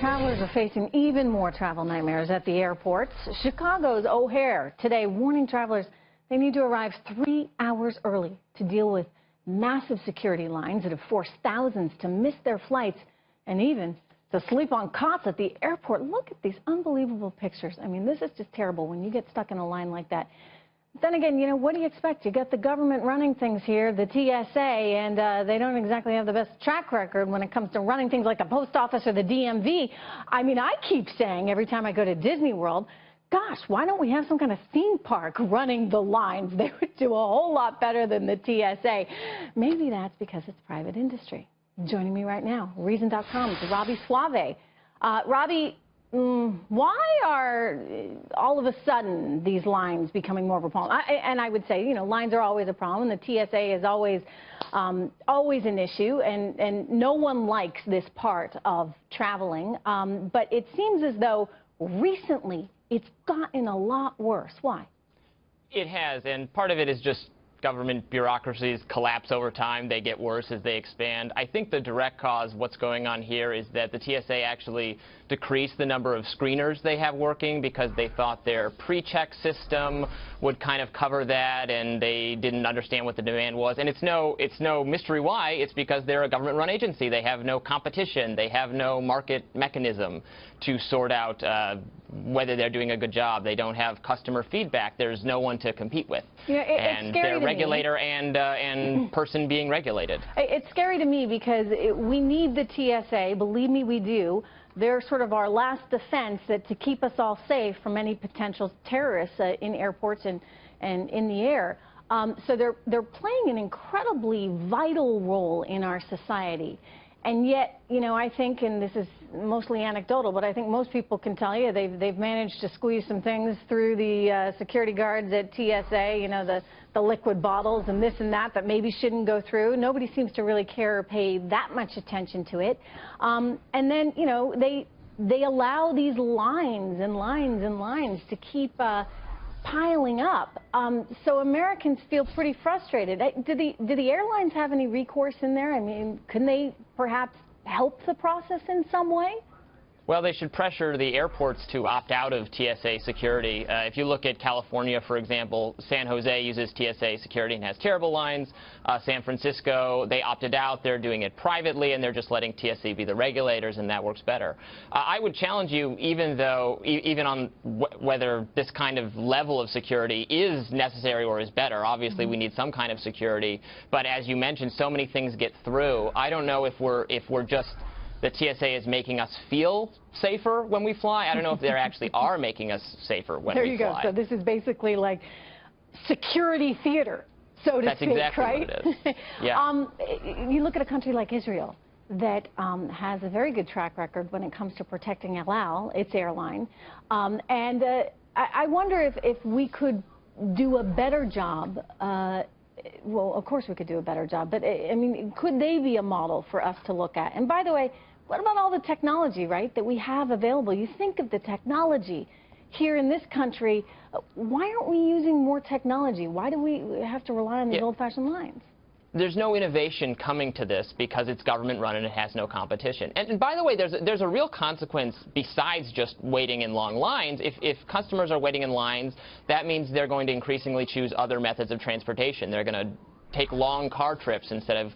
Travelers are facing even more travel nightmares at the airports. Chicago's O'Hare today warning travelers they need to arrive 3 hours early to deal with massive security lines that have forced thousands to miss their flights and even to sleep on cots at the airport. Look at these unbelievable pictures. I mean, this is just terrible when you get stuck in a line like that. Then again, you know, what do you expect? You got the government running things here, the TSA, and they don't exactly have the best track record when it comes to running things like the post office or the DMV. I mean, I keep saying every time I go to Disney World, gosh, why don't we have some kind of theme park running the lines? They would do a whole lot better than the TSA. Maybe that's because it's private industry. Joining me right now, Reason.com's Robby Soave. Robby, why are all of a sudden these lines becoming more of a problem? And I would say, you know, lines are always a problem. The TSA is always an issue, and no one likes this part of traveling. But it seems as though recently it's gotten a lot worse. Why? It has, and part of it is just government bureaucracies collapse over time. They get worse as they expand. I think the direct cause of what's going on here is that the TSA actually decreased the number of screeners they have working because they thought their pre-check system would kind of cover that, and they didn't understand what the demand was. And it's no mystery why. It's because they're a government-run agency. They have no competition. They have no market mechanism to sort out whether they're doing a good job. They don't have customer feedback. There's no one to compete with. Yeah, and they're regulator and person being regulated. It's scary to me because we need the TSA. Believe me, we do. They're sort of our last defense to keep us all safe from any potential terrorists in airports and in the air. So they're playing an incredibly vital role in our society. And yet, you know, I think, and this is mostly anecdotal, but I think most people can tell you they've managed to squeeze some things through the security guards at TSA, you know, the liquid bottles and this and that maybe shouldn't go through. Nobody seems to really care or pay that much attention to it. And then, you know, they allow these lines and lines and lines to keep piling up. So Americans feel pretty frustrated. Do the airlines have any recourse in there? I mean, can they perhaps help the process in some way? Well, they should pressure the airports to opt out of TSA security. If you look at California, for example, San Jose uses TSA security and has terrible lines. San Francisco, they opted out. They're doing it privately, and they're just letting TSA be the regulators, and that works better. I would challenge you, even on whether this kind of level of security is necessary or is better. Obviously, we need some kind of security. But as you mentioned, so many things get through. I don't know if we're just the TSA is making us feel safer when we fly. I don't know if they actually are making us safer when we fly. There you go. So this is basically like security theater, so to speak, exactly right? What it is. Yeah. You look at a country like Israel that has a very good track record when it comes to protecting El Al, its airline. I wonder if we could do a better job. Well, of course we could do a better job, but I mean, could they be a model for us to look at? And by the way, what about all the technology, right, that we have available? You think of the technology here in this country. Why aren't we using more technology? Why do we have to rely on these old-fashioned lines? There's no innovation coming to this because it's government run and it has no competition. And by the way, there's a real consequence besides just waiting in long lines. If customers are waiting in lines, that means they're going to increasingly choose other methods of transportation. They're going to take long car trips instead of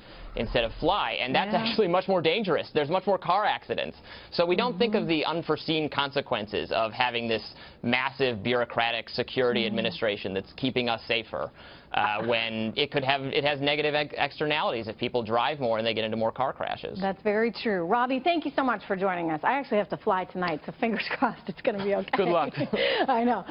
fly, and that's actually much more dangerous. There's much more car accidents. So we don't think of the unforeseen consequences of having this massive bureaucratic security administration that's keeping us safer when it has negative externalities if people drive more and they get into more car crashes. That's very true. Robby, thank you so much for joining us. I actually have to fly tonight, so fingers crossed it's going to be okay. Good luck. I know.